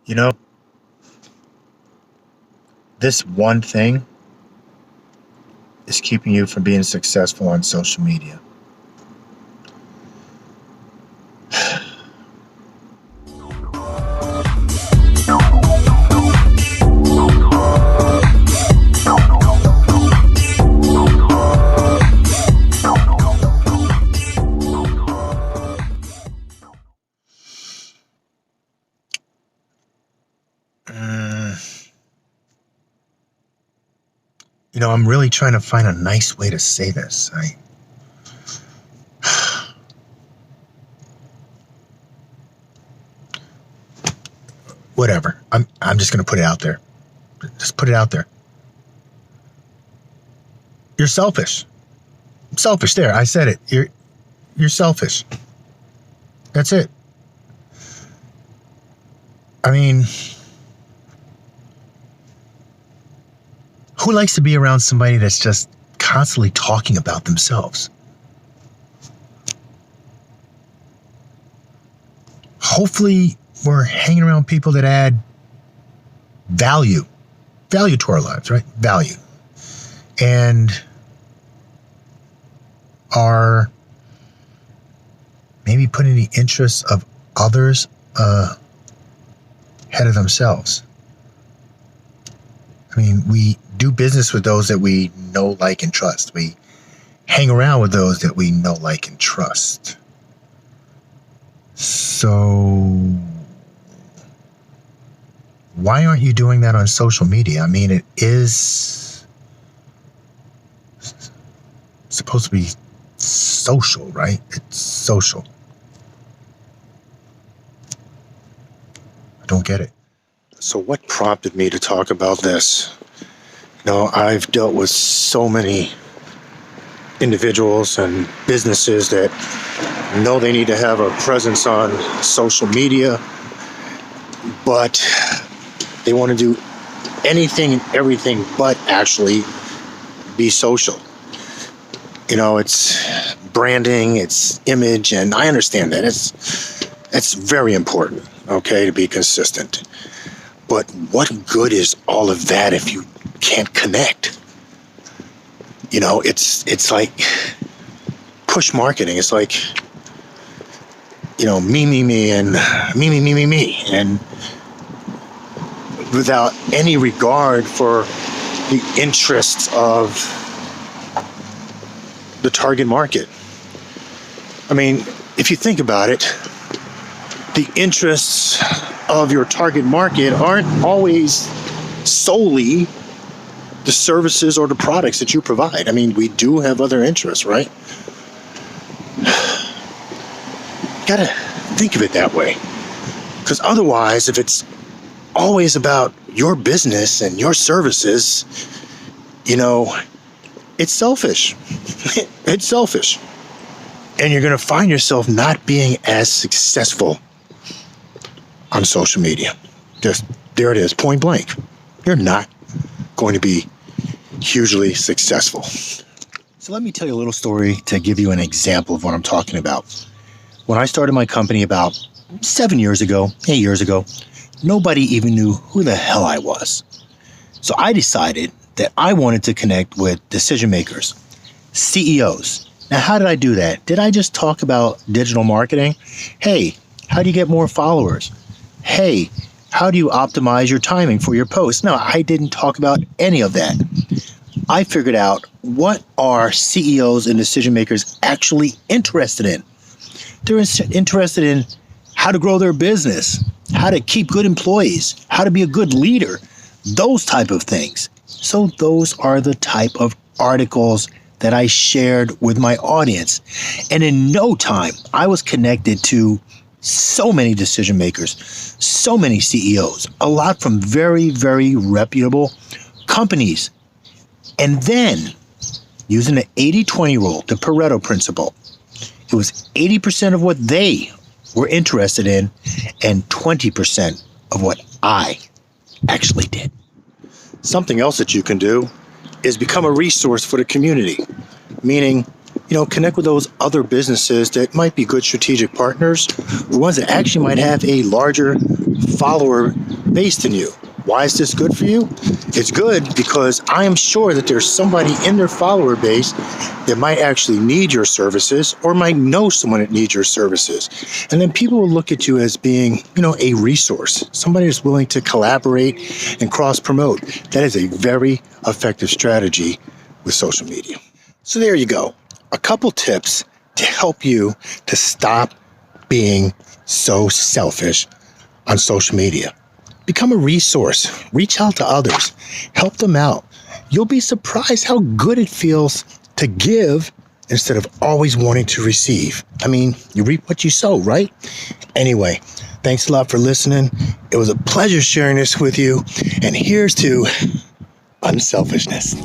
You know, this one thing is keeping you from being successful on social media. I'm really trying to find a nice way to say this. Whatever. I'm just going to put it out there. Just put it out there. You're selfish. Selfish. There, I said it. You're selfish. That's it. I mean, who likes to be around somebody that's just constantly talking about themselves? Hopefully, we're hanging around people that add value to our lives, right? Value. And are maybe putting the interests of others ahead of themselves. I mean, we do business with those that we know, like, and trust. We hang around with those that we know, like, and trust. So why aren't you doing that on social media? I mean, it is supposed to be social, right? It's social. I don't get it. So what prompted me to talk about this? I've dealt with so many individuals and businesses that know they need to have a presence on social media, but they want to do anything and everything but actually be social. It's branding, it's image, and I understand that. It's very important, okay, to be consistent. But what good is all of that if you can't connect? It's like push marketing. It's like, me, and me, and without any regard for the interests of the target market. I mean, if you think about it, the interests of your target market aren't always solely the services or the products that you provide. I mean, we do have other interests, right? Gotta think of it that way. Because otherwise, if it's always about your business and your services, it's selfish. It's selfish. And you're going to find yourself not being as successful on social media. There it is, point blank. You're not going to be hugely successful. So let me tell you a little story to give you an example of what I'm talking about. When I started my company about 8 years ago, nobody even knew who the hell I was. So I decided that I wanted to connect with decision makers, CEOs. Now, how did I do that? Did I just talk about digital marketing? Hey, how do you get more followers? Hey, how do you optimize your timing for your posts? No, I didn't talk about any of that. I figured out what are CEOs and decision makers actually interested in. They're interested in how to grow their business, how to keep good employees, how to be a good leader, those type of things. So those are the type of articles that I shared with my audience. And in no time, I was connected to so many decision makers, so many CEOs, a lot from very, very reputable companies. And then, using the 80-20 rule, the Pareto principle, it was 80% of what they were interested in and 20% of what I actually did. Something else that you can do is become a resource for the community. Meaning, connect with those other businesses that might be good strategic partners, or ones that actually might have a larger follower base than you. Why is this good for you? It's good because I am sure that there's somebody in their follower base that might actually need your services or might know someone that needs your services. And then people will look at you as being, a resource, somebody that's willing to collaborate and cross-promote. That is a very effective strategy with social media. So there you go. A couple tips to help you to stop being so selfish on social media. Become a resource. Reach out to others. Help them out. You'll be surprised how good it feels to give instead of always wanting to receive. I mean, you reap what you sow, right? Anyway, thanks a lot for listening. It was a pleasure sharing this with you. And here's to unselfishness.